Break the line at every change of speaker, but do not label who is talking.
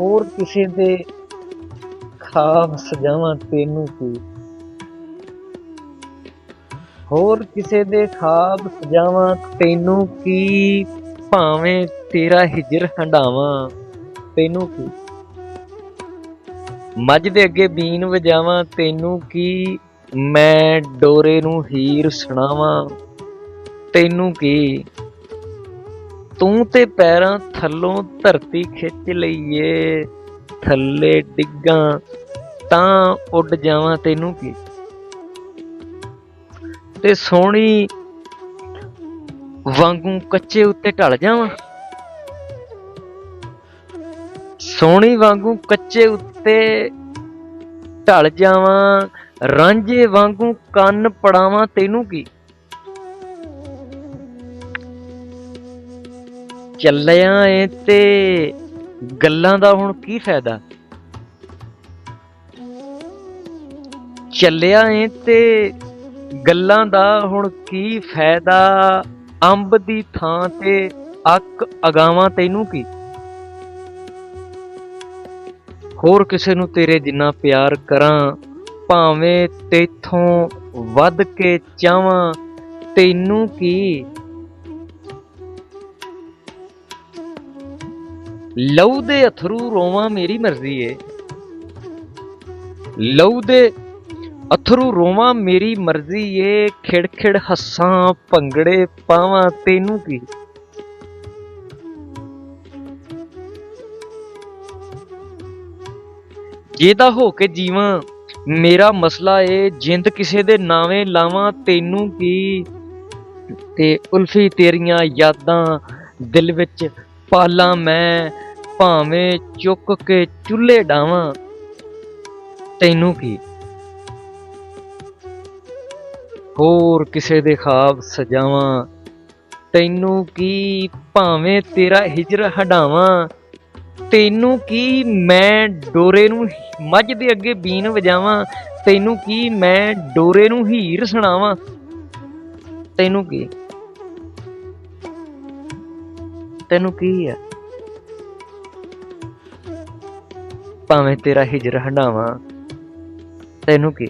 ਹੋਰ ਕਿਸੇ ਦੇ ਖਾਬ ਸਜਾਵਾਂ ਤੈਨੂੰ ਕੀ, ਹੋਰ ਕਿਸੇ ਦੇ ਖਾਬ ਸਜਾਵਾਂ ਤੈਨੂੰ ਕੀ, ਭਾਵੇਂ ਤੇਰਾ ਹਿਜਰ ਹੰਢਾਵਾਂ ਤੈਨੂੰ ਕੀ, ਮੱਝ ਦੇ ਅੱਗੇ ਬੀਨ ਵਜਾਵਾਂ ਤੈਨੂੰ ਕੀ, ਮੈਂ ਡੋਰੇ ਨੂੰ ਹੀਰ ਸੁਣਾਵਾਂ ਤੈਨੂੰ ਕੀ, ਤੂੰ ਤੇ ਪੈਰਾਂ ਥੱਲੋਂ ਧਰਤੀ ਖਿੱਚ ਲਈਏ, ਥੱਲੇ ਡਿੱਗਾਂ ਤਾਂ ਉੱਡ ਜਾਵਾਂ ਤੈਨੂੰ ਕੀ, ਤੇ ਸੋਹਣੀ ਵਾਂਗੂ ਕੱਚੇ ਉੱਤੇ ਢਲ ਜਾਵਾਂ, ਸੋਹਣੀ ਵਾਂਗੂ ਕੱਚੇ ਉੱਤੇ ਢਲ ਜਾਵਾਂ, ਰਾਂਝੇ ਵਾਂਗੂ ਕੰਨ ਪੜਾਵਾਂ ਤੈਨੂੰ ਕੀ, ਚੱਲਿਆ ਏ ਤੇ ਗੱਲਾਂ ਦਾ ਹੁਣ ਕੀ ਫਾਇਦਾ, ਚੱਲਿਆ ਏ ਤੇ ਗੱਲਾਂ ਦਾ ਹੁਣ ਕੀ ਫਾਇਦਾ, ਅੰਬ ਦੀ ਥਾਂ ਤੇ ਅੱਕ ਅਗਾਵਾਂ ਤੈਨੂੰ ਕੀ, ਹੋਰ ਕਿਸੇ ਨੂੰ ਤੇਰੇ ਜਿੰਨਾ ਪਿਆਰ ਕਰਾਂ, ਭਾਵੇਂ ਤੇਥੋਂ ਵੱਧ ਕੇ ਚਾਹਵਾਂ ਤੈਨੂੰ ਕੀ, ਲਹੂ ਦੇ ਅਥਰੂ ਰੋਵਾਂ ਮੇਰੀ ਮਰਜ਼ੀ ਏ, ਲਹੂ ਦੇ ਅਥਰੂ ਰੋਵਾਂ ਮੇਰੀ ਮਰਜ਼ੀ ਏ, ਖਿੜ-ਖਿੜ ਹੱਸਾਂ ਭੰਗੜੇ ਪਾਵਾਂ ਤੈਨੂੰ ਕੀ, ਜਿਹਦਾ ਹੋ ਕੇ ਜੀਵਾਂ ਮੇਰਾ ਮਸਲਾ ਏ, ਜਿੰਦ ਕਿਸੇ ਦੇ ਨਾਵੇਂ ਲਾਵਾਂ ਤੈਨੂੰ ਕੀ, ਤੇ ਉਲਫੀ ਤੇਰੀਆਂ ਯਾਦਾਂ ਦਿਲ ਵਿੱਚ ਪਾਲਾਂ ਮੈਂ, ਭਾਵੇਂ ਚੁੱਕ ਕੇ ਚੁੱਲ੍ਹੇ ਡਾਵਾਂ ਤੈਨੂੰ ਕੀ, ਹੋਰ ਕਿਸੇ ਦੇ ਖਾਬ ਸਜਾਵਾਂ ਤੈਨੂੰ ਕੀ, ਭਾਵੇਂ ਤੇਰਾ ਹਿਜਰ ਹੰਢਾਵਾਂ ਤੈਨੂੰ ਕੀ, ਮੈਂ ਡੋਰੇ ਨੂੰ ਮੱਝ ਦੇ ਅੱਗੇ ਬੀਨ ਵਜਾਵਾਂ ਤੈਨੂੰ ਕੀ, ਮੈਂ ਡੋਰੇ ਨੂੰ ਹੀਰ ਸੁਣਾਵਾਂ ਤੈਨੂੰ ਕੀ, ਤੈਨੂੰ ਕੀ ਆ, ਭਾਵੇਂ ਤੇਰਾ ਹਿਜਰ ਹੰਢਾਵਾਂ ਤੈਨੂੰ ਕੀ।